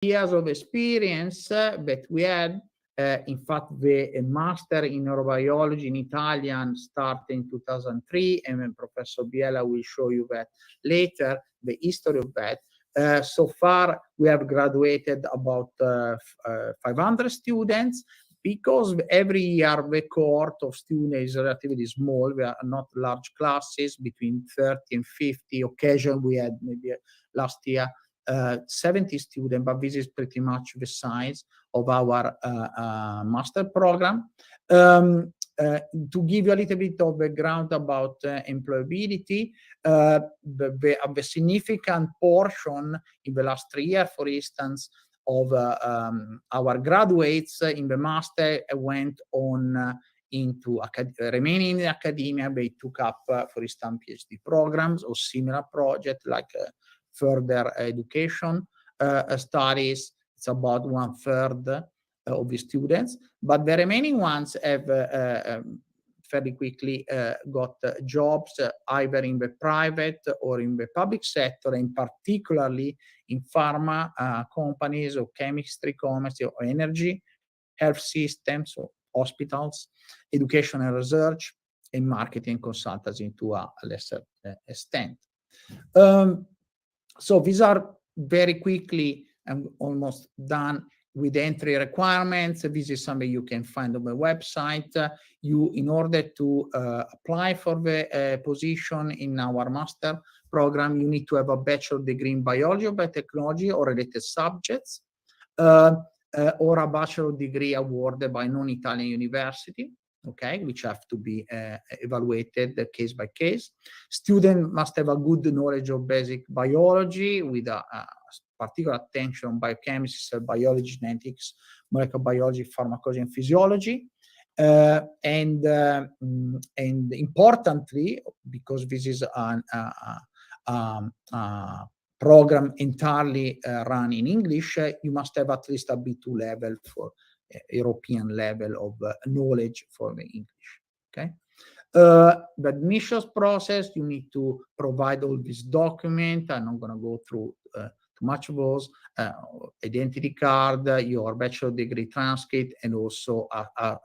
years of experience that we had. In fact, the master in neurobiology in Italian started in 2003, and then Professor Biella will show you that later, the history of that. So far, we have graduated about 500 students. Because every year the cohort of students is relatively small, we are not large classes, between 30 and 50. Occasionally, we had maybe last year 70 students, but this is pretty much the size of our master program. To give you a little bit of background about employability, the significant portion in the last 3 years, for instance, of our graduates in the master went on into remaining in academia. They took up, for instance, PhD programs or similar projects like further education studies. It's about 1/3 of the students, but the remaining ones have fairly quickly got jobs either in the private or in the public sector, and particularly in pharma companies or chemistry companies or energy, health systems or hospitals, education and research, and marketing consultancy to a lesser extent. So these are very quickly, I'm almost done with entry requirements. This is something you can find on the website. In order to apply for the position in our master program, you need to have a bachelor degree in biology or biotechnology or related subjects, or a bachelor degree awarded by non-Italian university, okay, which have to be evaluated case by case. Student must have a good knowledge of basic biology with a particular attention on biochemistry, cell biology, genetics, molecular biology, pharmacology, and physiology. And importantly, because this is a program entirely run in English, you must have at least a B2 level for European level of knowledge for the English. Okay. The admissions process, you need to provide all these documents. I'm not going to go through too much of those. Identity card, your bachelor degree transcript, and also a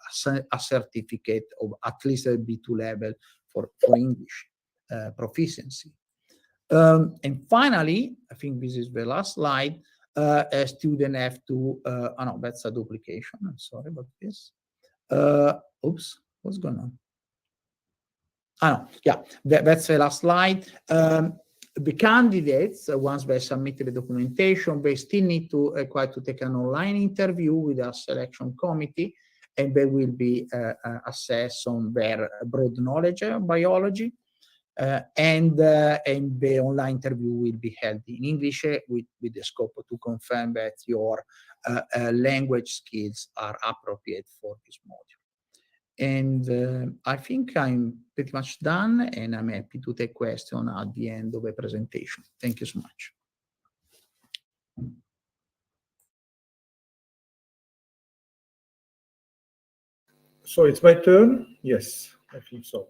certificate of at least a B2 level for English proficiency. And finally, I think this is the last slide. A student have to, oh no, that's a duplication. I'm sorry about this. Oops, what's going on? No, yeah, that's the last slide. The candidates, once they submitted the documentation, they still need to require to take an online interview with a selection committee, and they will be assessed on their broad knowledge of biology. And the online interview will be held in English with the scope to confirm that your language skills are appropriate for this module. And I think I'm pretty much done, and I'm happy to take questions at the end of the presentation. Thank you so much. So it's my turn? Yes, I think so.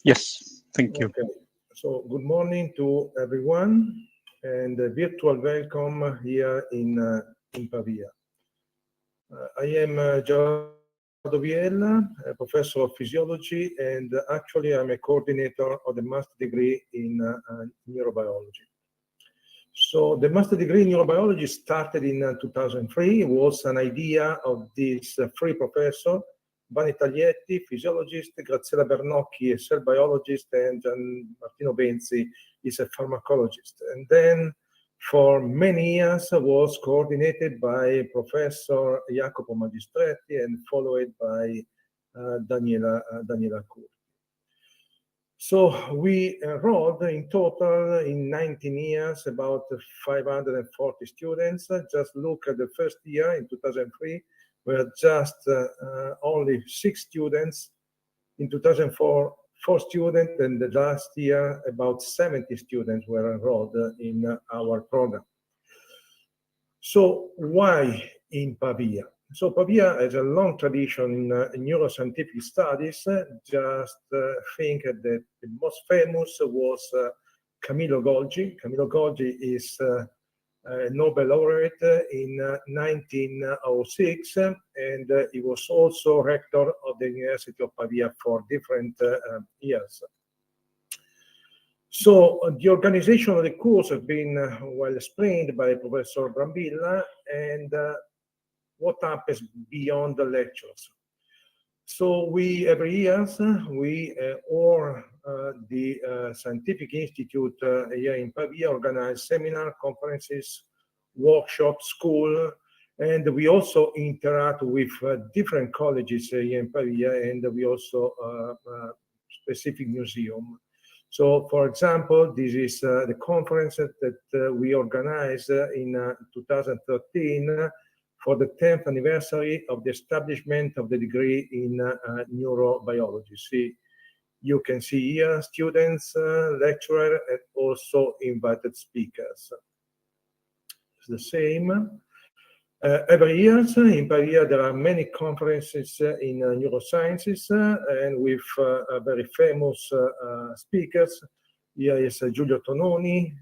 Yes, thank you. Okay. So good morning to everyone, and a virtual welcome here in Pavia. I am Gerardo Viella, a professor of physiology, and actually I'm a coordinator of the master degree in neurobiology. So the master degree in neurobiology started in 2003. It was an idea of this three professors, Vanni Taglietti, physiologist, Graziella Bernocchi, a cell biologist, and Gian Martino Benzi is a pharmacologist. And then for many years was coordinated by Professor Jacopo Magistretti and followed by Daniela Curti. So we enrolled in total in 19 years about 540 students. Just look at the first year in 2003, were just only 6 students. In 2004, 4 students, and the last year about 70 students were enrolled in our program. So why in Pavia? So Pavia has a long tradition in neuroscientific studies. Just think that the most famous was Camillo Golgi. Camillo Golgi is Nobel laureate in 1906, and he was also rector of the University of Pavia for different years. So the organization of the course has been well explained by Professor Brambilla, and what happens beyond the lectures. So we, every year, or the Scientific Institute here in Pavia organize seminar, conferences, workshops, school, and we also interact with different colleges here in Pavia, and we also specific museum. So, for example, this is the conference that we organized in 2013 for the 10th anniversary of the establishment of the degree in neurobiology. See, you can see here students, lecturers, and also invited speakers. It's the same. Every year in Pavia, there are many conferences in neurosciences and with very famous speakers. Here is Giulio Tononi,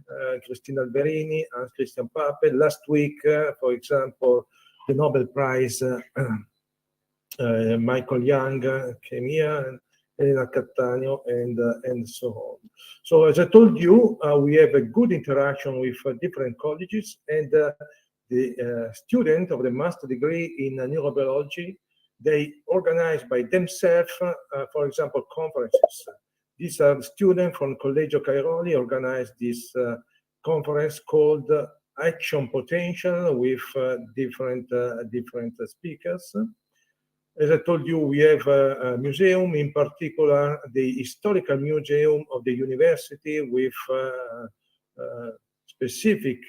Cristina Alberini, and Christian Pape. Last week, for example, the Nobel Prize, Michael Young came here, and Elena Cattaneo, and so on. So as I told you, we have a good interaction with different colleges, and the student of the master degree in neurobiology, they organize by themselves, for example, conferences. These are the students from Collegio Cairoli organize this conference called Action Potential with different speakers. As I told you, we have a museum, in particular the Historical Museum of the University with specific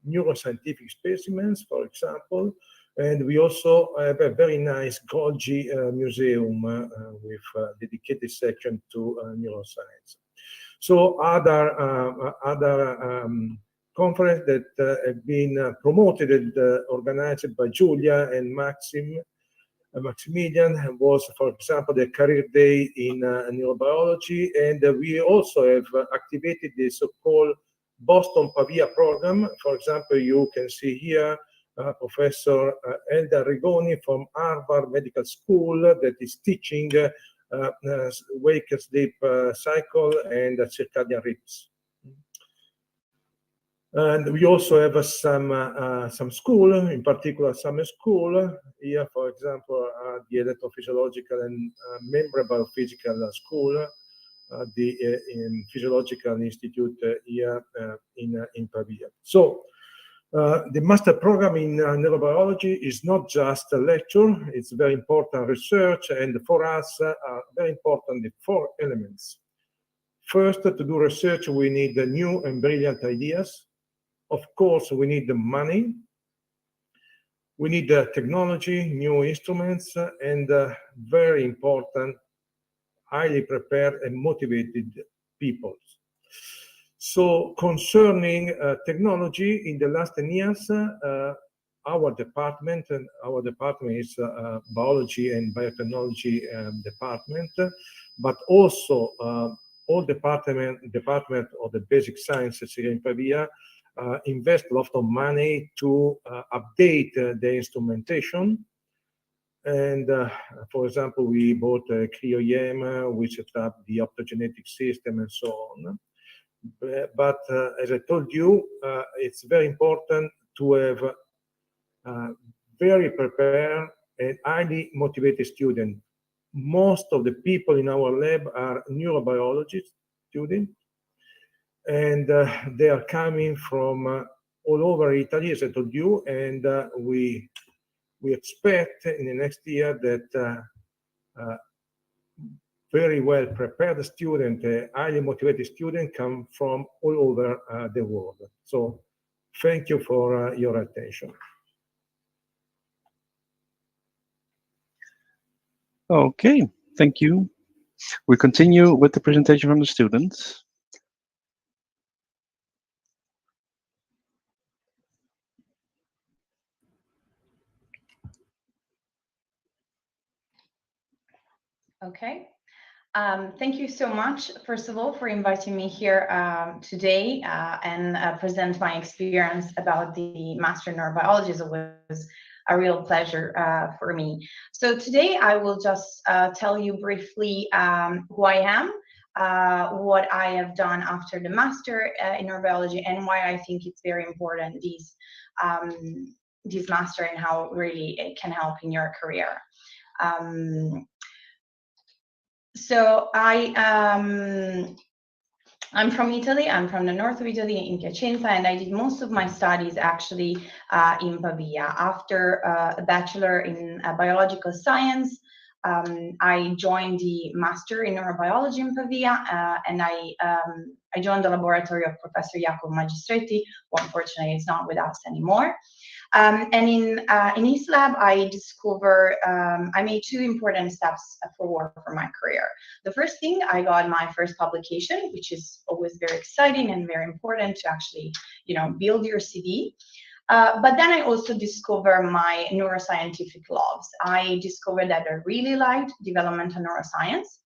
neuroscientific specimens, for example, and we also have a very nice Golgi museum with a dedicated section to neuroscience. So other conferences that have been promoted and organized by Julia and Maximilian was, for example, the Career Day in Neurobiology, and we also have activated the so-called Boston Pavia program. For example, you can see here Professor Elda Rigoni from Harvard Medical School that is teaching wake-sleep cycle and circadian rhythms. And we also have some school, in particular summer school. Here, for example, the electrophysiological and membrane biophysical school, the Physiological Institute here in Pavia. So the master program in neurobiology is not just a lecture, it's very important research, and for us very important the four elements. First, to do research, we need the new and brilliant ideas. Of course, we need the money. We need the technology, new instruments, and very important, highly prepared and motivated people. So concerning technology, in the last 10 years, our department is biology and biotechnology department, but also all department of the basic sciences here in Pavia invest a lot of money to update the instrumentation. And for example, we bought a cryo-EM, we set up the optogenetic system and so on. But as I told you, it's very important to have very prepared and highly motivated students. Most of the people in our lab are neurobiology students, and they are coming from all over Italy, as I told you, and we expect in the next year that very well prepared student, highly motivated student come from all over the world. So thank you for your attention. Okay, thank you. We continue with the presentation from the students. Okay, Thank you so much, first of all, for inviting me here today and present my experience about the Master in Neurobiology. It was a real pleasure for me. So today I will just tell you briefly who I am, what I have done after the Master in Neurobiology, and why I think it's very important, this Master, and how really it can help in your career. So I'm from Italy. I'm from the north of Italy, in Piacenza, and I did most of my studies actually in Pavia. After a bachelor in biological science, I joined the master in neurobiology in Pavia, and I joined the laboratory of Professor Jacopo Magistretti, who unfortunately is not with us anymore. And in his lab, I made two important steps forward for my career. The first thing, I got my first publication, which is always very exciting and very important to actually, build your CV. But then I also discovered my neuroscientific loves. I discovered that I really liked developmental neuroscience.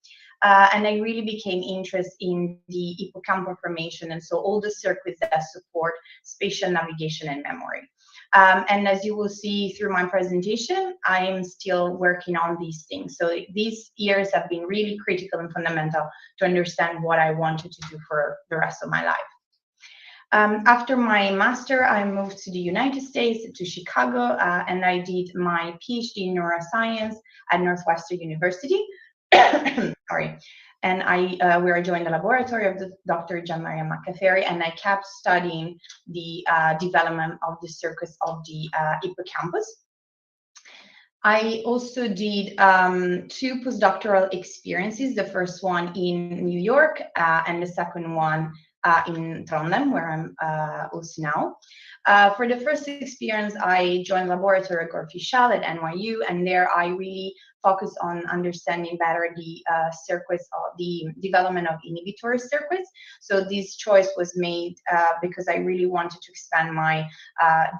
And I really became interested in the hippocampal formation, and so all the circuits that support spatial navigation and memory. And as you will see through my presentation, I am still working on these things. So these years have been really critical and fundamental to understand what I wanted to do for the rest of my life. After my master, I moved to the United States, to Chicago, and I did my PhD in neuroscience at Northwestern University. Sorry. And where I joined the laboratory of Dr. Gian Maria Maccaferri, and I kept studying the development of the circuits of the hippocampus. I also did 2 postdoctoral experiences, the first one in New York and the second one in Trondheim, where I'm also now. For the first experience, I joined laboratory at Gorfischal at NYU, and there I really focused on understanding better the circuits of the development of inhibitory circuits. So this choice was made because I really wanted to expand my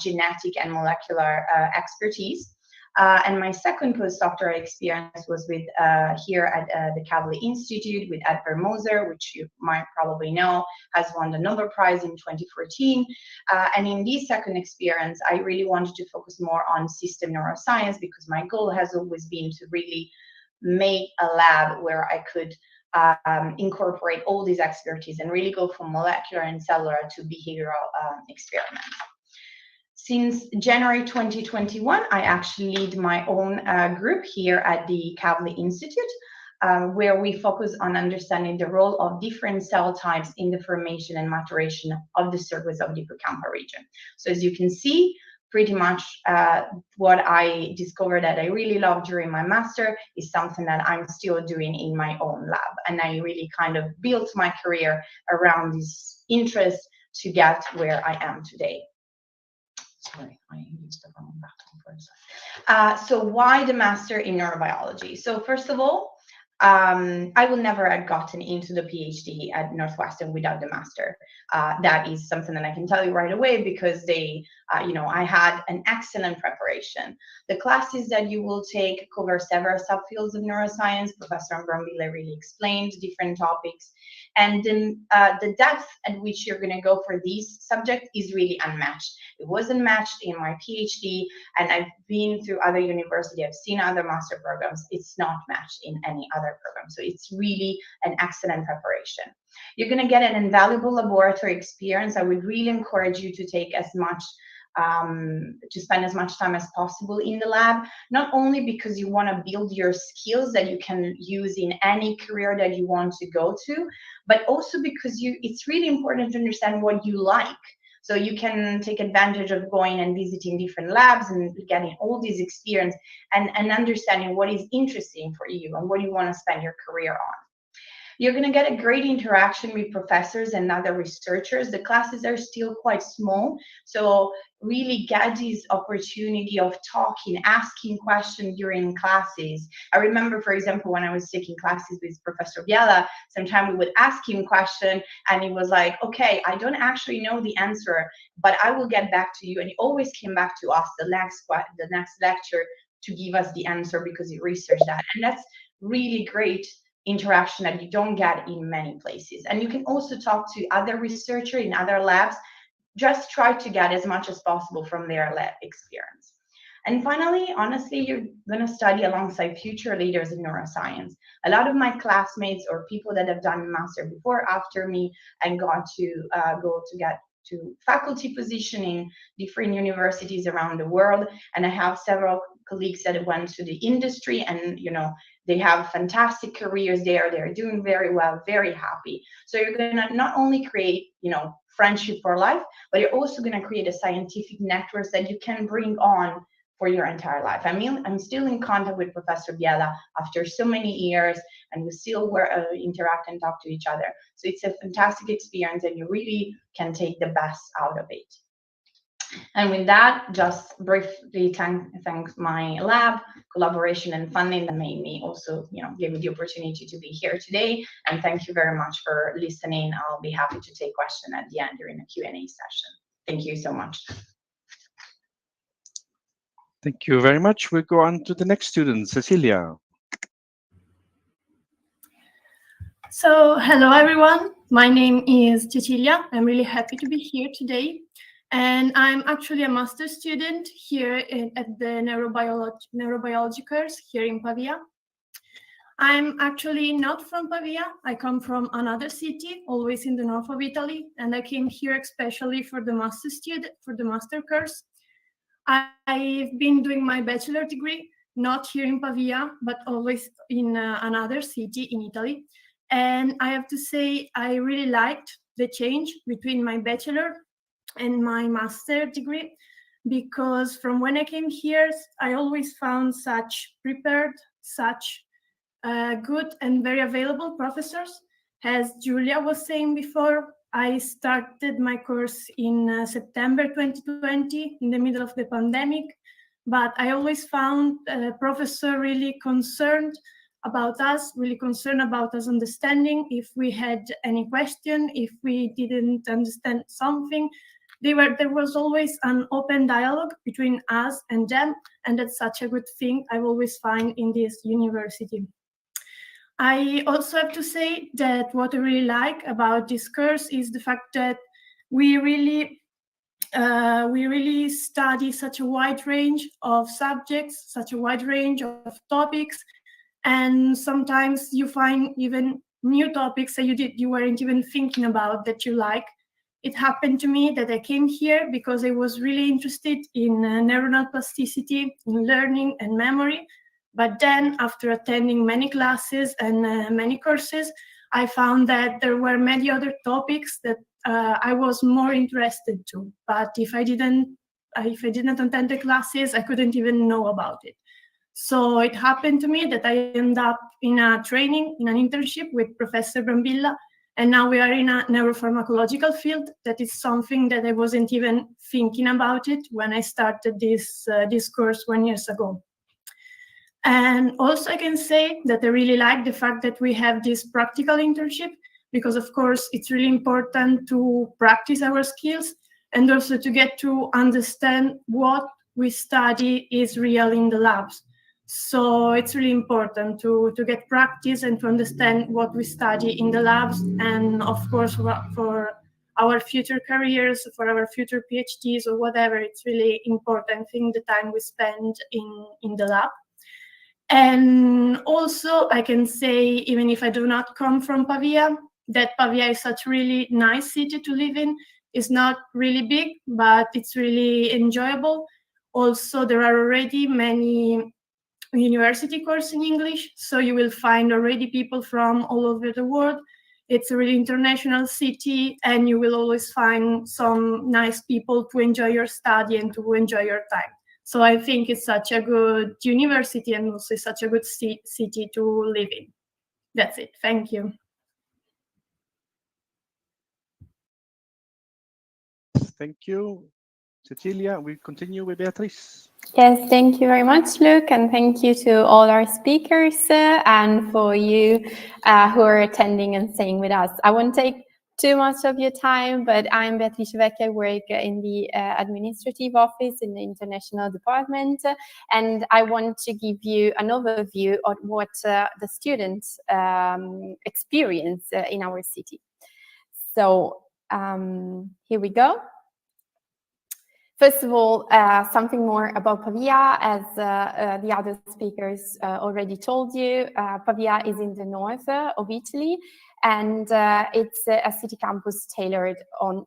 genetic and molecular expertise. And my second postdoctoral experience was with here at the Kavli Institute with Edvard Moser, which you might probably know, has won the Nobel Prize in 2014. And in this second experience, I really wanted to focus more on system neuroscience, because my goal has always been to really make a lab where I could incorporate all these expertise and really go from molecular and cellular to behavioral experiments. Since January 2021, I actually lead my own group here at the Kavli Institute, where we focus on understanding the role of different cell types in the formation and maturation of the circuits of the hippocampal region. So as you can see, pretty much what I discovered that I really love during my master is something that I'm still doing in my own lab. And I really kind of built my career around this interest to get where I am today. Sorry, I used the wrong button for a second. So why the master in neurobiology? So first of all, I will never have gotten into the PhD at Northwestern without the master. That is something that I can tell you right away, because I had an excellent preparation. The classes that you will take cover several subfields of neuroscience. Professor Brambilla really explained different topics. And the depth at which you're going to go for these subjects is really unmatched. It wasn't matched in my PhD, and I've been through other universities, I've seen other master programs. It's not matched in any other program. So it's really an excellent preparation. You're going to get an invaluable laboratory experience. I would really encourage you to take to spend as much time as possible in the lab, not only because you want to build your skills that you can use in any career that you want to go to, but also because it's really important to understand what you like. So you can take advantage of going and visiting different labs and getting all this experience and understanding what is interesting for you and what you want to spend your career on. You're going to get a great interaction with professors and other researchers. The classes are still quite small, so really get this opportunity of talking, asking questions during classes. I remember, for example, when I was taking classes with Professor Biella, sometimes we would ask him questions, and he was like, okay, I don't actually know the answer, but I will get back to you. And he always came back to us the next lecture to give us the answer, because he researched that. And that's really great interaction that you don't get in many places. And you can also talk to other researchers in other labs. Just try to get as much as possible from their lab experience. And finally, honestly, you're going to study alongside future leaders in neuroscience. A lot of my classmates or people that have done master before, after me, and got to go to get to faculty position in different universities around the world. And I have several colleagues that went to the industry, and they have fantastic careers there. They're doing very well, very happy. So you're going to not only create, friendship for life, but you're also going to create a scientific network that you can bring on for your entire life. I mean, I'm still in contact with Professor Biella after so many years, and we still interact and talk to each other. So it's a fantastic experience, and you really can take the best out of it. And with that, just briefly thank my lab, collaboration and funding that made me also, gave me the opportunity to be here today. And thank you very much for listening. I'll be happy to take questions at the end during the Q&A session. Thank you so much. Thank you very much. We'll go on to the next student, Cecilia. So, hello everyone. My name is Cecilia. I'm really happy to be here today. And I'm actually a master's student here at the Neurobiologicals here in Pavia. I'm actually not from Pavia. I come from another city, always in the north of Italy, and I came here especially for the master course. I've been doing my bachelor degree, not here in Pavia, but always in another city in Italy. And I have to say, I really liked the change between my bachelor and my master degree, because from when I came here, I always found such prepared, such good and very available professors. As Julia was saying before, I started my course in September 2020, in the middle of the pandemic, but I always found professor really concerned about us, understanding if we had any question, if we didn't understand something. There was always an open dialogue between us and them, and that's such a good thing I always find in this university. I also have to say that what I really like about this course is the fact that we really study such a wide range of subjects, such a wide range of topics, and sometimes you find even new topics that you weren't even thinking about that you like. It happened to me that I came here because I was really interested in neuronal plasticity, in learning and memory. But then after attending many classes and many courses, I found that there were many other topics that I was more interested to. But if I didn't attend the classes, I couldn't even know about it. So it happened to me that I ended up in a training, in an internship with Professor Brambilla, and now we are in a neuropharmacological field. That is something that I wasn't even thinking about it when I started this course 1 year ago. And also I can say that I really like the fact that we have this practical internship, because of course it's really important to practice our skills and also to get to understand what we study is real in the labs. So it's really important to get practice and to understand what we study in the labs, and of course for our future careers, for our future PhDs or whatever, it's really important thing the time we spend in the lab. And also I can say, even if I do not come from Pavia, that Pavia is such a really nice city to live in. It's not really big, but it's really enjoyable. Also, there are already many university courses in English, so you will find already people from all over the world. It's a really international city, and you will always find some nice people to enjoy your study and to enjoy your time. So I think it's such a good university and also such a good city to live in. That's it. Thank you. Thank you, Cecilia. We continue with Beatrice. Yes, thank you very much, Luke, and thank you to all our speakers and for you who are attending and staying with us. I won't take too much of your time, but I'm Beatrice Vecchia. I work in the administrative office in the international department, and I want to give you an overview of what the students experience in our city. So here we go. First of all, something more about Pavia. As the other speakers already told you, Pavia is in the north of Italy, and it's a city campus tailored on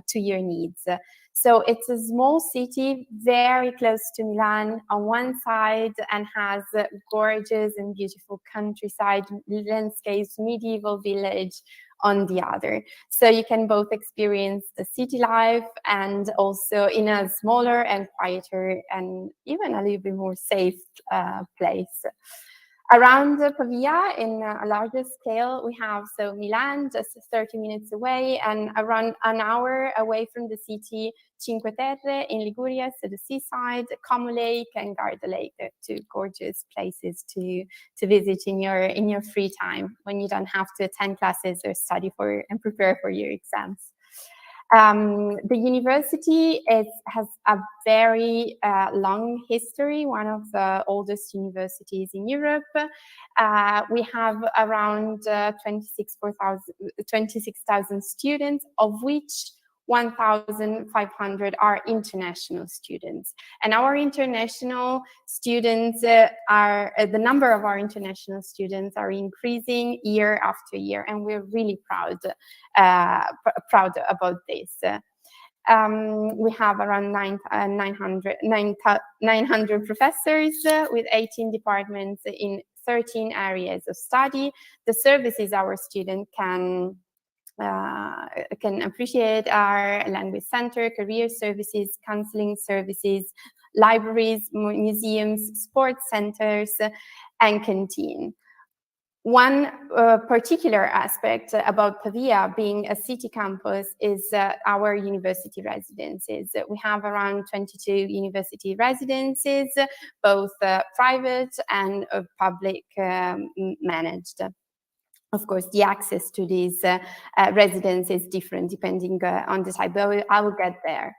to your needs. So it's a small city, very close to Milan on one side, and has gorgeous and beautiful countryside landscapes, medieval village on the other. So you can both experience the city life and also in a smaller and quieter and even a little bit more safe place. Around Pavia, in a larger scale, we have Milan, just 30 minutes away, and around an hour away from the city, Cinque Terre in Liguria, so the seaside, Como Lake and Garda Lake, two gorgeous places to visit in your free time when you don't have to attend classes or study for and prepare for your exams. The university has a very long history, one of the oldest universities in Europe. We have around 26,000 students, of which 1,500 are international students. And our international students the number of our international students are increasing year after year, and we're really proud about this. We have around 900 professors with 18 departments in 13 areas of study. The services our students can appreciate our language center, career services, counseling services, libraries, museums, sports centers, and canteen. One particular aspect about Pavia being a city campus is our university residences. We have around 22 university residences, both private and public managed. Of course, the access to these residences is different depending on the type, but I will get there.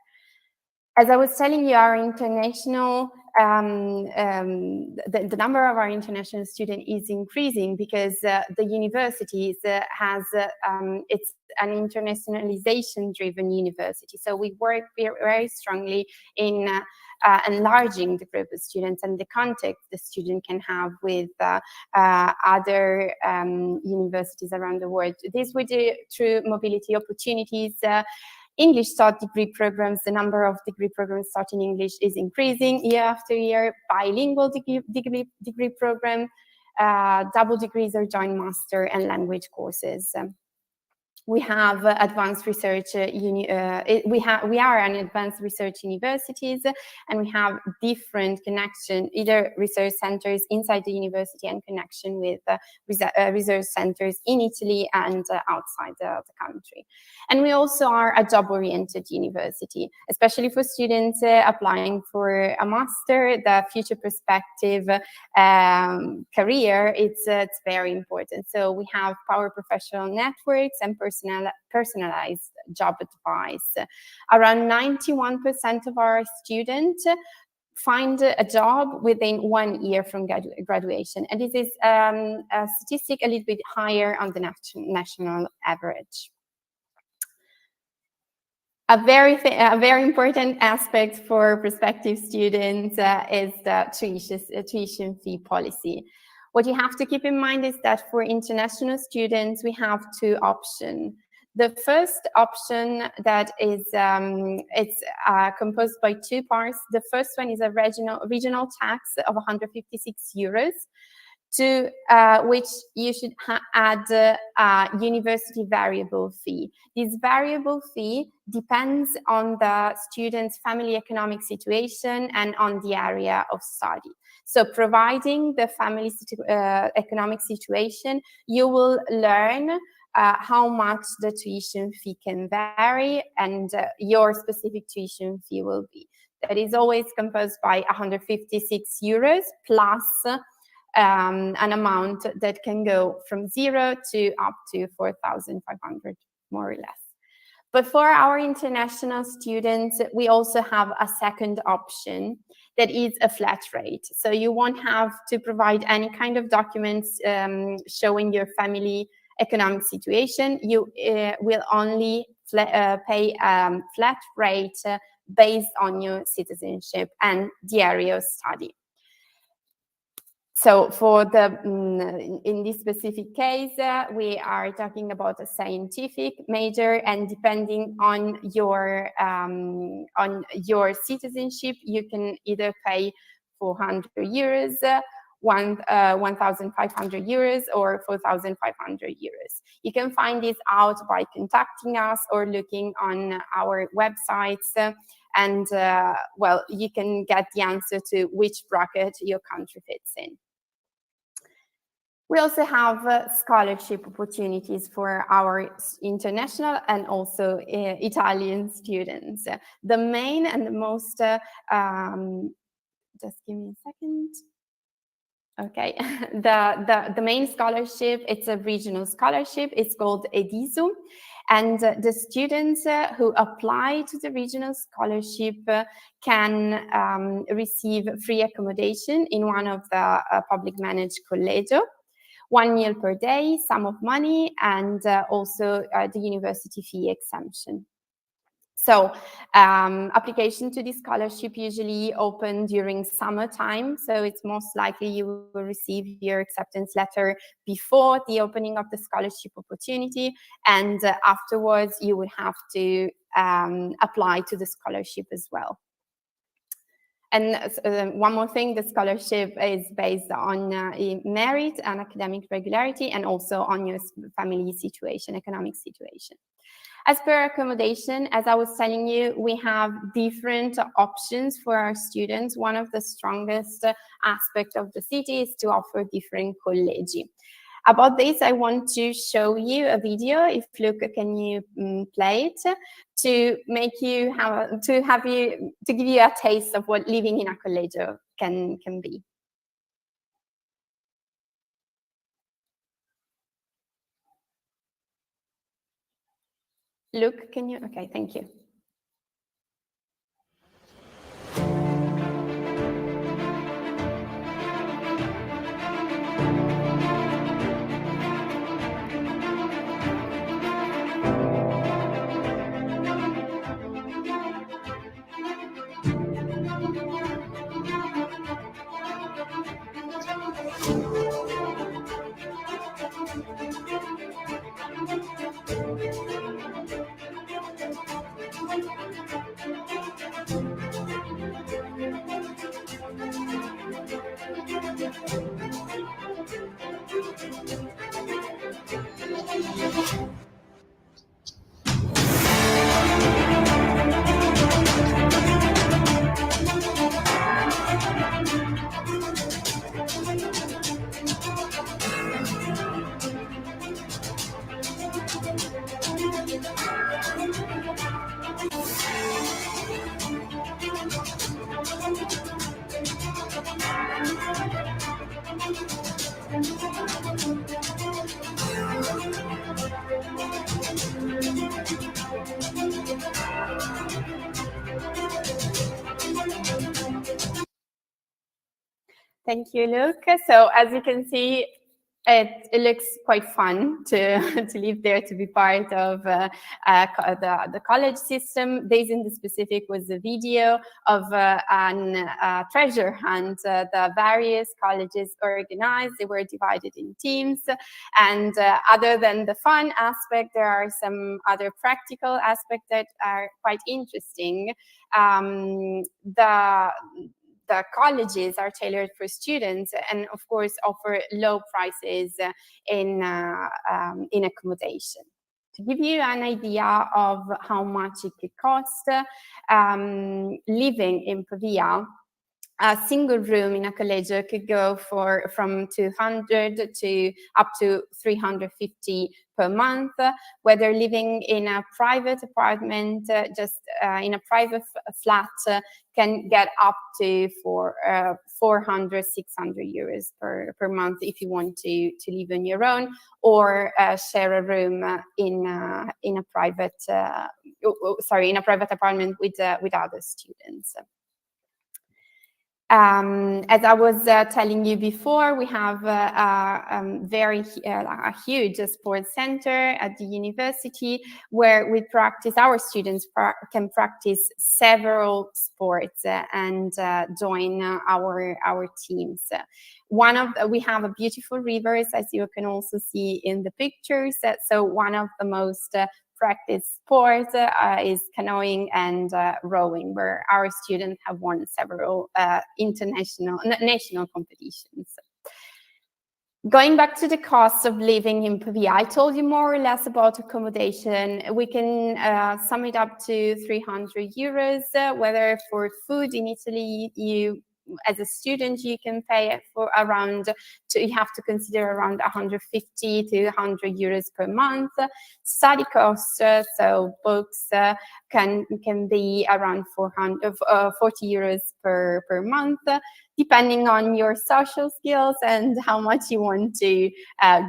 As I was telling you, our international, the number of our international students is increasing because the universities it's an internationalization-driven university. So we work very strongly in enlarging the group of students and the contact the student can have with other universities around the world. This we do through mobility opportunities, English taught degree programs. The number of degree programs taught in English is increasing year after year. Bilingual degree program, double degrees or joint master and language courses. We have advanced research. We are an advanced research universities, and we have different connection, either research centers inside the university and connection with research centers in Italy and outside the country. And we also are a job-oriented university, especially for students applying for a master. The future perspective career, it's very important. So we have power professional networks and personalized job advice. Around 91% of our students find a job within 1 year from graduation, and this is a statistic a little bit higher on the national average. A very important aspect for prospective students is the tuition fee policy. What you have to keep in mind is that for international students, we have two options. The first option that is it's composed by two parts. The first one is a regional tax of 156 euros, to which you should add a university variable fee. This variable fee depends on the student's family economic situation and on the area of study. So providing the family economic situation, you will learn how much the tuition fee can vary and your specific tuition fee will be. That is always composed by 156 euros plus an amount that can go from 0 to up to 4,500 more or less. But for our international students, we also have a second option that is a flat rate. So you won't have to provide any kind of documents showing your family economic situation. You will only pay flat rate based on your citizenship and the area of study. So for the in this specific case, we are talking about a scientific major, and depending on your citizenship, you can either pay 400 euros, 1,500 euros, or 4,500 euros. You can find this out by contacting us or looking on our websites, and well, you can get the answer to which bracket your country fits in. We also have scholarship opportunities for our international and also Italian students. The main and the most, just give me a second. Okay, the main scholarship, it's a regional scholarship. It's called EDISU. And the students who apply to the regional scholarship can receive free accommodation in one of the public managed collegio, 1 meal per day, sum of money, and also the university fee exemption. So application to this scholarship usually open during summertime. So it's most likely you will receive your acceptance letter before the opening of the scholarship opportunity. And afterwards, you would have to apply to the scholarship as well. And one more thing, the scholarship is based on merit and academic regularity, and also on your family situation, economic situation. As per accommodation, as I was telling you, we have different options for our students. One of the strongest aspects of the city is to offer different collegi. About this, I want to show you a video. If Luca, can you play it to make you give you a taste of what living in a collegio can be. Luke, can you? Okay, thank you. Thank you, Luke. So as you can see, it looks quite fun to live there, to be part of the college system. This in the specific was a video of a treasure hunt. The various colleges organized, they were divided in teams. And other than the fun aspect, there are some other practical aspects that are quite interesting. The colleges are tailored for students and, of course, offer low prices in accommodation. To give you an idea of how much it could cost, living in Pavia, a single room in a collegio could go from 200 to up to 350 per month, whether living in a private apartment, just in a private flat, can get up to 400, 600 euros per month if you want to live on your own, or share a room in a private in a private apartment with other students. As I was telling you before, we have a huge sports center at the university where our students can practice several sports and join our teams. We have a beautiful rivers, as you can also see in the pictures. So one of the most practice sports is canoeing and rowing, where our students have won several national competitions. Going back to the cost of living in Pavia, I told you more or less about accommodation. We can sum it up to 300 euros, whether for food in Italy, as a student, you can pay for you have to consider around 150 to 100 euros per month. Study costs, so books, can be around 40 euros per month, depending on your social skills and how much you want to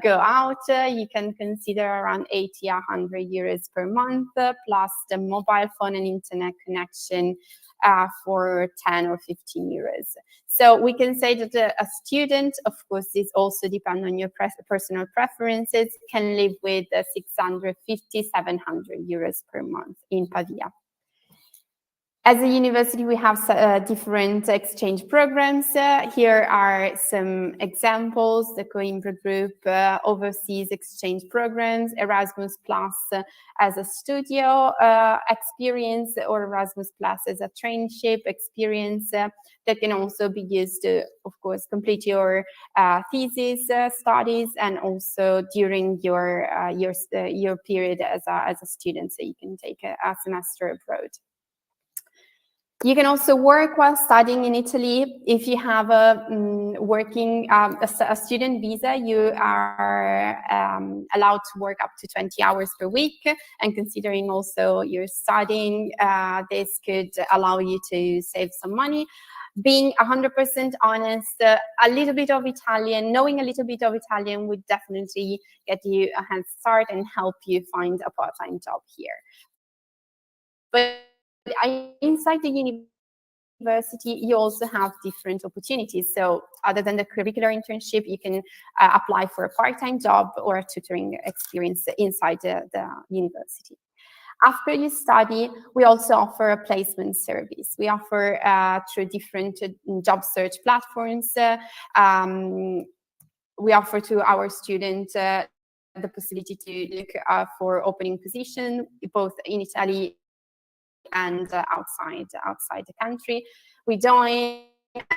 go out. You can consider around 80 or 100 euros per month, plus the mobile phone and internet connection for 10 or 15 euros. So we can say that a student, of course, this also depends on your personal preferences, can live with 650, 700 euros per month in Pavia. As a university, we have different exchange programs. Here are some examples: the Coimbra Group overseas exchange programs, Erasmus Plus as a studio experience, or Erasmus Plus as a traineeship experience that can also be used to, of course, complete your thesis studies, and also during your period as a student, so you can take a semester abroad. You can also work while studying in Italy. If you have a student visa, you are allowed to work up to 20 hours per week. And considering also you're studying, this could allow you to save some money. Being 100% honest, a little bit of Italian, knowing a little bit of Italian would definitely get you a head start and help you find a part-time job here. But inside the university, you also have different opportunities. So other than the curricular internship, you can apply for a part-time job or a tutoring experience inside the university. After you study, we also offer a placement service. We offer through different job search platforms. We offer to our students the possibility to look for opening position, both in Italy and outside the country. We join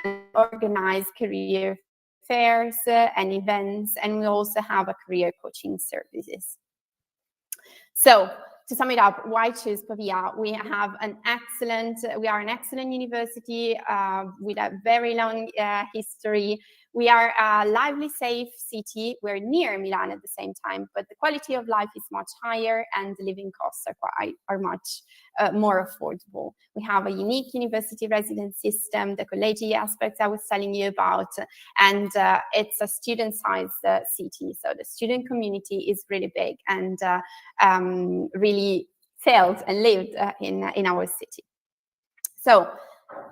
and organize career fairs and events, and we also have a career coaching services. So to sum it up, why choose Pavia? We are an excellent university with a very long history. We are a lively, safe city. We're near Milan at the same time, but the quality of life is much higher and the living costs are much more affordable. We have a unique university residence system, the collegi aspects I was telling you about, and it's a student-sized city. So the student community is really big and really felt and lived in our city. So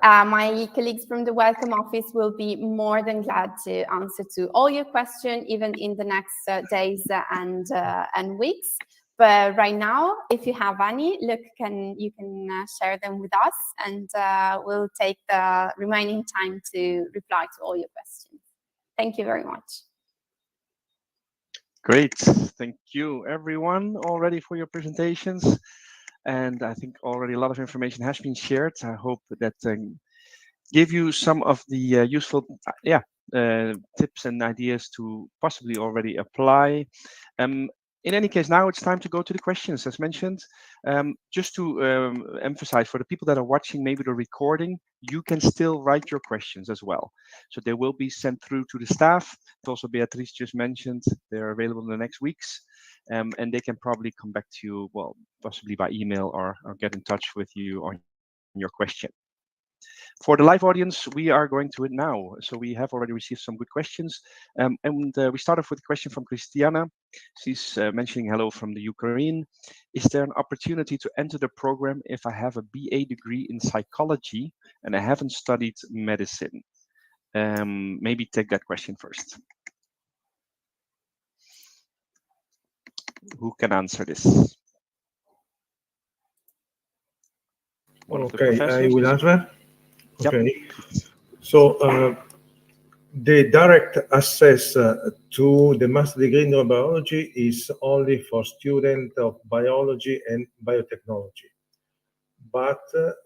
my colleagues from the Welcome Office will be more than glad to answer to all your questions, even in the next days and weeks. But right now, if you have any, you can share them with us, and we'll take the remaining time to reply to all your questions. Thank you very much. Great. Thank you, everyone, already for your presentations. And I think already a lot of information has been shared. I hope that give you some of the useful tips and ideas to possibly already apply. in any case, now it's time to go to the questions, as mentioned. Just to emphasize, for the people that are watching maybe the recording, you can still write your questions as well. So they will be sent through to the staff. Also, Beatrice just mentioned they're available in the next weeks. And they can probably come back to you, well, possibly by email or get in touch with you on your question. For the live audience, we are going to it now. So we have already received some good questions. And we start off with a question from Christiana. She's mentioning hello from the Ukraine. Is there an opportunity to enter the program if I have a BA degree in psychology and I haven't studied medicine? Maybe take that question first. Who can answer this? Okay, I will answer. Yep. Okay. So the direct access to the master degree in neurobiology is only for students of biology and biotechnology. But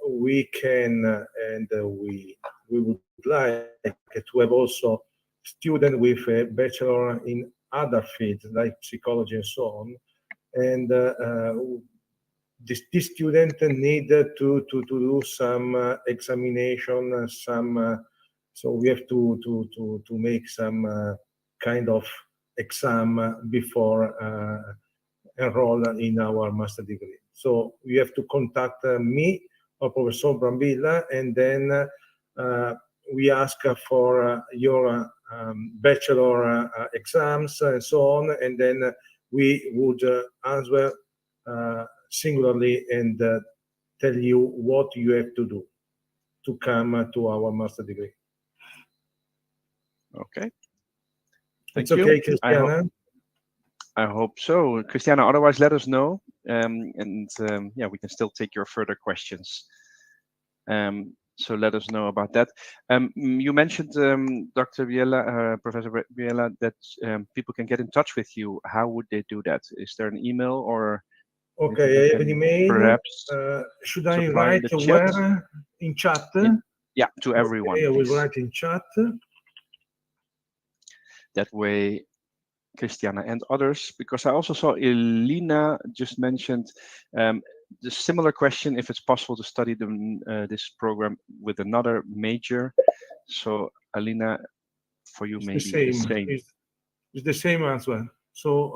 we can and we would like to have also students with a bachelor in other fields like psychology and so on. And this student need to do some examination, so we have to make some kind of exam before enroll in our master degree. So you have to contact me or Professor Brambilla, and then we ask for your bachelor exams and so on, and then we would answer singularly and tell you what you have to do to come to our master degree. Okay. It's okay, Christiana? I hope so. Christiana, otherwise let us know. Yeah, we can still take your further questions. So let us know about that. You mentioned, Dr. Biella, Professor Biella, that people can get in touch with you. How would they do that? Is there an email or? Okay, I have an email. Perhaps. Should I write where? In chat? Yeah, to everyone. Okay, I will write in chat. That way, Christiana and others, because I also saw Elina just mentioned the similar question, if it's possible to study this program with another major. So, Elina, for you, maybe the same. It's the same answer. So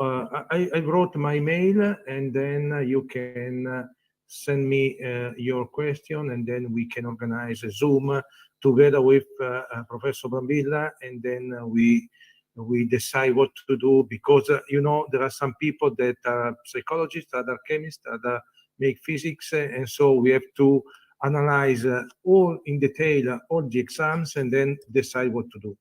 I wrote my mail, and then you can send me your question, and then we can organize a Zoom together with Professor Brambilla, and then we decide what to do, because you know, there are some people that are psychologists, other chemists, other make physics, and so we have to analyze all in detail all the exams and then decide what to do.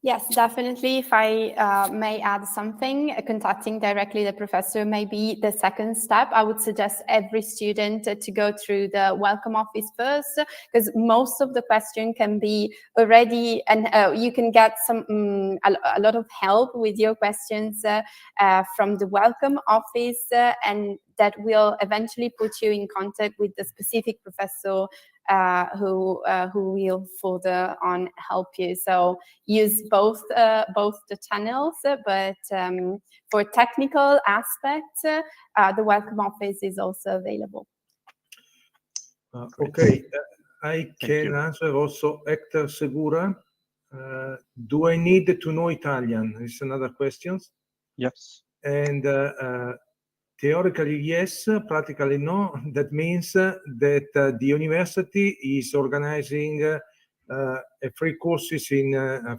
Yes, definitely. If I may add something, contacting directly the professor may be the second step. I would suggest every student to go through the welcome office first, because most of the question can be already, and you can get some a lot of help with your questions from the welcome office, and that will eventually put you in contact with the specific professor who will further on help you. So use both the channels, but for technical aspects, the welcome office is also available. Okay, I can answer also Hector Segura. Do I need to know Italian? Is another question. Yes. And theoretically, yes. Practically, no. That means that the university is organizing a free courses in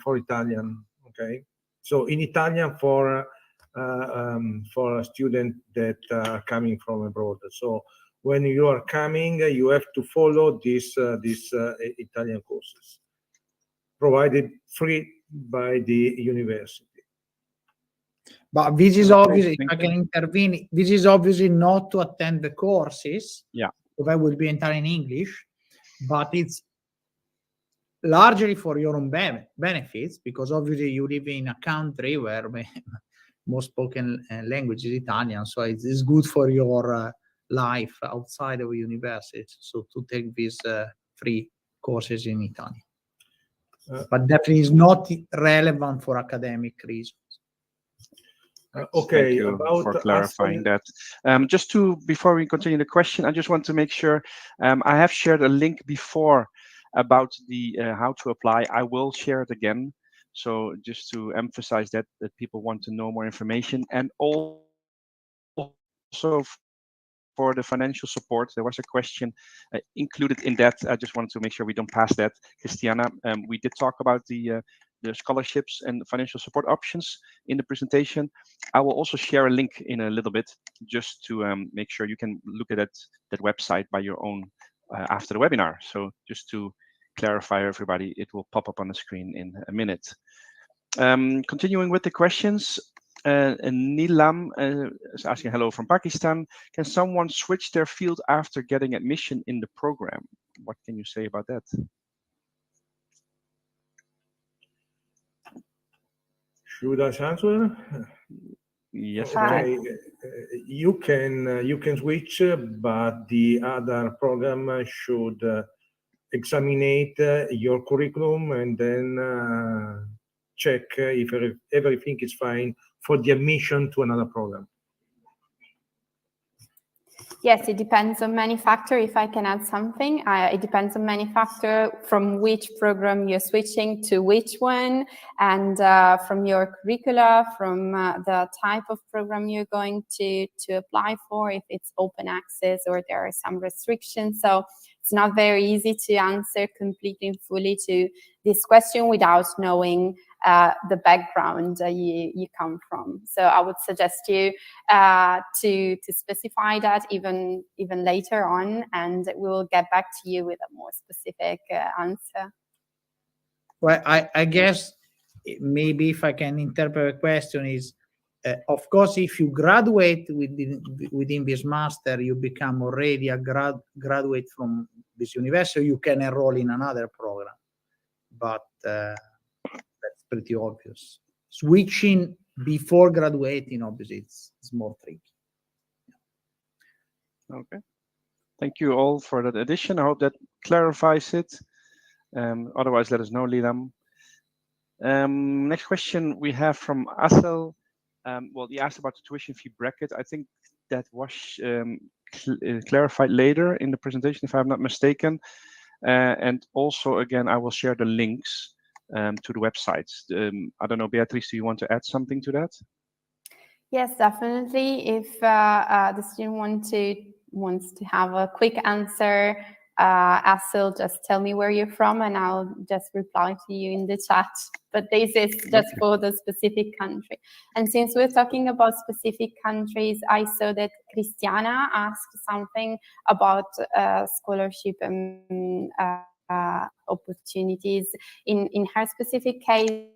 for Italian. Okay, so in Italian for students that are coming from abroad. So when you are coming, you have to follow this Italian courses provided free by the university. But this is obviously, if I can intervene, this is obviously not to attend the courses. Yeah. That will be entirely in English, but it's largely for your own benefits, because obviously you live in a country where most spoken language is Italian, so it's good for your life outside of university. So to take these free courses in Italian, but definitely is not relevant for academic reasons. Okay, Thank you about for clarifying that. Before we continue the question, I just want to make sure I have shared a link before about the how to apply. I will share it again. So just to emphasize that people want to know more information, and also for the financial support, there was a question included in that. I just wanted to make sure we don't pass that, Christiana. We did talk about the scholarships and the financial support options in the presentation. I will also share a link in a little bit, just to make sure you can look at that website by your own after the webinar. So just to clarify everybody, it will pop up on the screen in a minute. Continuing with the questions, Nilam is asking, hello from Pakistan. Can someone switch their field after getting admission in the program? What can you say about that? Should I answer? Yes. Okay. You can switch, but the other program should examine your curriculum and then check if everything is fine for the admission to another program. Yes, it depends on many factors. If I can add something, it depends on many factors, from which program you're switching to which one, and from your curricula, from the type of program you're going to apply for, if it's open access or there are some restrictions. So it's not very easy to answer completely and fully to this question without knowing the background you come from. So I would suggest you to specify that even later on, and we will get back to you with a more specific answer. Well, I guess maybe if I can interpret the question is, of course, if you graduate within this master, you become already a graduate from this university, you can enroll in another program. But that's pretty obvious. Switching before graduating, obviously, it's more tricky. Okay. Thank you all for that addition. I hope that clarifies it. Otherwise, let us know, Lilam. Next question we have from Asel. Well, he asked about the tuition fee bracket. I think that was clarified later in the presentation, if I'm not mistaken. And also, again, I will share the links to the websites. I don't know, Beatrice, do you want to add something to that? Yes, definitely. If the student wants to have a quick answer, Asil, just tell me where you're from and I'll just reply to you in the chat. But this is just for the specific country. And since we're talking about specific countries, I saw that Christiana asked something about scholarship and opportunities. In her specific case,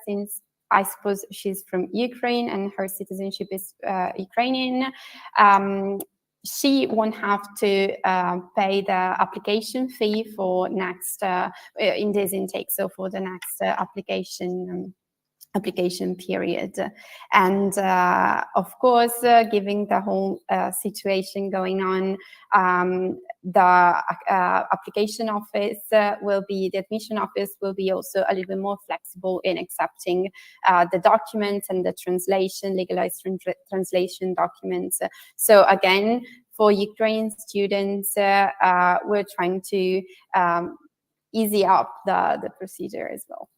since I suppose she's from Ukraine and her citizenship is Ukrainian, she won't have to pay the application fee for next in this intake, so for the next application period. And of course, given the whole situation going on, the application office the admission office will be also a little bit more flexible in accepting the documents and the translation, legalized translation documents. So again, for Ukrainian students, we're trying to easy up the procedure as well.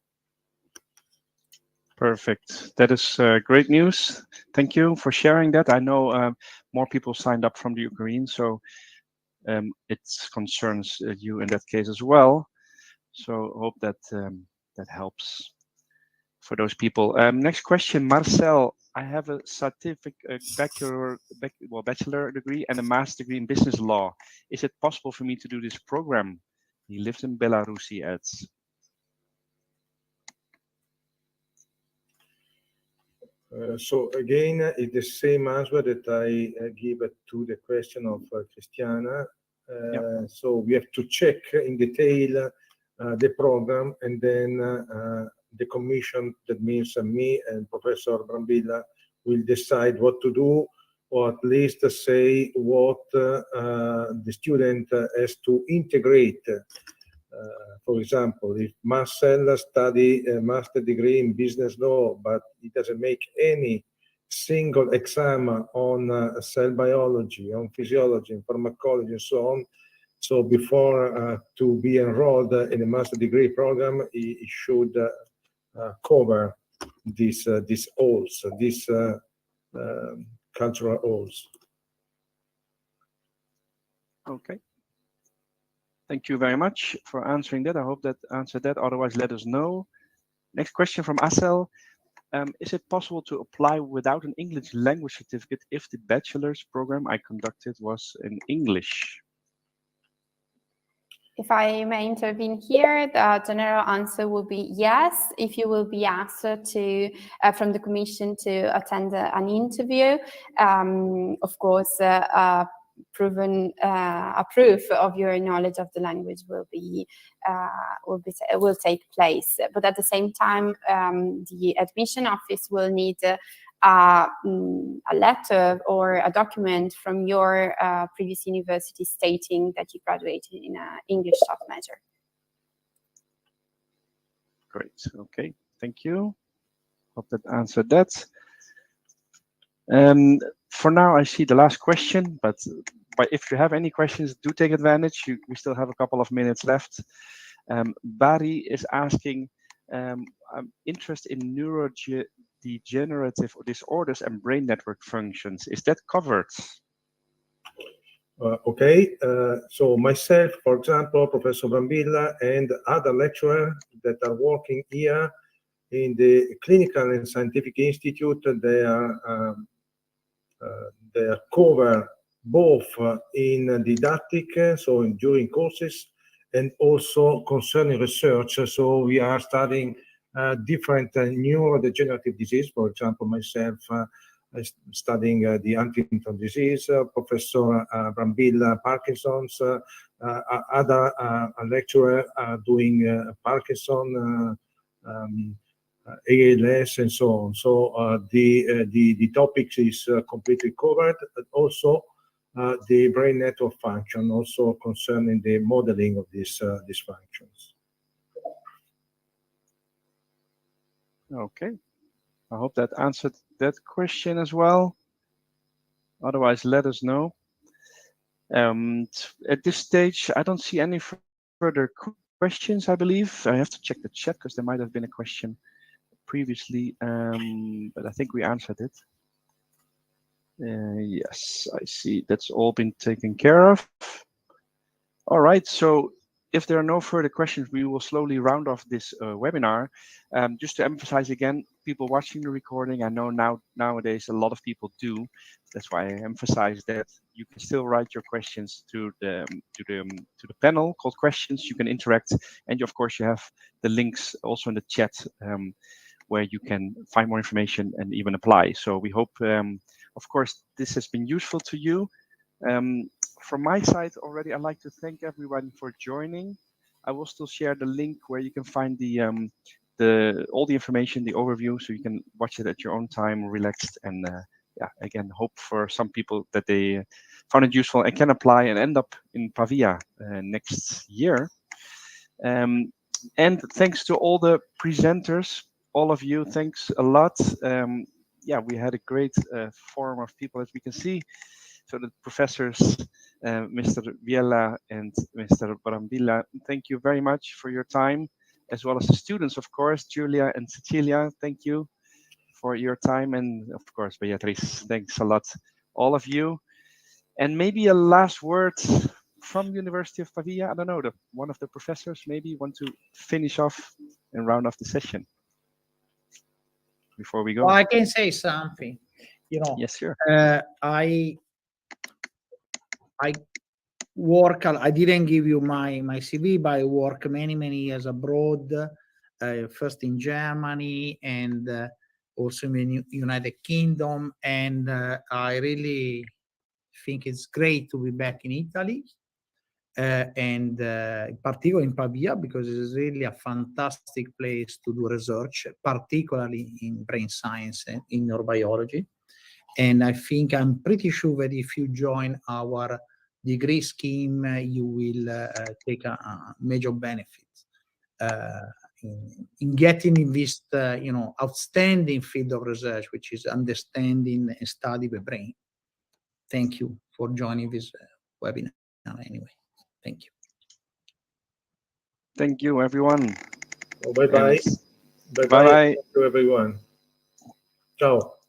Perfect. That is great news. Thank you for sharing that. I know more people signed up from the Ukraine, so it concerns you in that case as well. So hope that that helps for those people. Next question, Marcel. I have a certificate, bachelor degree and a master degree in business law. Is it possible for me to do this program? He lives in Belarus, he adds. So again, it's the same answer that I give to the question of Christiana. So we have to check in detail the program, and then the commission, that means me and Professor Brambilla, will decide what to do, or at least say what the student has to integrate. For example, if Marcel study a master degree in business law, but it doesn't make any single exam on cell biology, on physiology, and pharmacology, and so on. So before to be enrolled in a master degree program, he should cover these holes, these cultural holes. Okay. Thank you very much for answering that. I hope that answered that. Otherwise, let us know. Next question from Asel. Is it possible to apply without an English language certificate if the bachelor's program I conducted was in English? If I may intervene here, the general answer will be yes, if you will be asked to, from the Commission to attend an interview. Of course, a proof of your knowledge of the language will take place. But at the same time, the admission office will need a letter or a document from your previous university stating that you graduated in an English submajor. Great. Okay. Thank you. Hope that answered that. For now, I see the last question, but if you have any questions, do take advantage. We still have a couple of minutes left. Barry is asking, I'm interested in neurodegenerative disorders and brain network functions. Is that covered? Okay, so myself, for example, Professor Brambilla, and other lecturers that are working here in the Clinical and Scientific Institute, they are covered both in didactic, so during courses, and also concerning research. So we are studying different neurodegenerative disease. For example, myself studying the Huntington disease, Professor Brambilla, Parkinson's, other lecturer doing Parkinson, ALS, and so on. So the topics is completely covered, but also the brain network function, also concerning the modeling of these functions. Okay, I hope that answered that question as well. Otherwise, let us know. At this stage, I don't see any further questions, I believe. I have to check the chat because there might have been a question previously, but I think we answered it. Yes, I see that's all been taken care of. All right, so if there are no further questions, we will slowly round off this webinar. Just to emphasize again, people watching the recording, I know nowadays a lot of people do. That's why I emphasize that you can still write your questions to the panel called questions. You can interact, and of course you have the links also in the chat where you can find more information and even apply. So we hope, of course, this has been useful to you. From my side already, I'd like to thank everyone for joining. I will still share the link where you can find all the information, the overview, so you can watch it at your own time, relaxed, and yeah, again, hope for some people that they found it useful and can apply and end up in Pavia next year. And thanks to all the presenters, all of you, thanks a lot. Yeah, we had a great forum of people, as we can see. So the professors, Mr. Viella and Mr. Brambilla, thank you very much for your time, as well as the students, of course, Julia and Cecilia, thank you for your time. And of course, Beatrice, thanks a lot, all of you. And maybe a last word from University of Pavia. I don't know, one of the professors maybe want to finish off and round off the session before we go. Well, I can say something. You know, yes, sure. I work. I didn't give you my CV, but I work many years abroad. First in Germany and also in the United Kingdom, and I really think it's great to be back in Italy, and particularly in Pavia, because it's really a fantastic place to do research, particularly in brain science and in neurobiology. And I think I'm pretty sure that if you join our degree scheme, you will take a major benefit in getting in this outstanding field of research, which is understanding and study the brain. Thank you for joining this webinar. Anyway, thank you. Thank you, everyone. Bye bye. Bye bye to everyone. Ciao.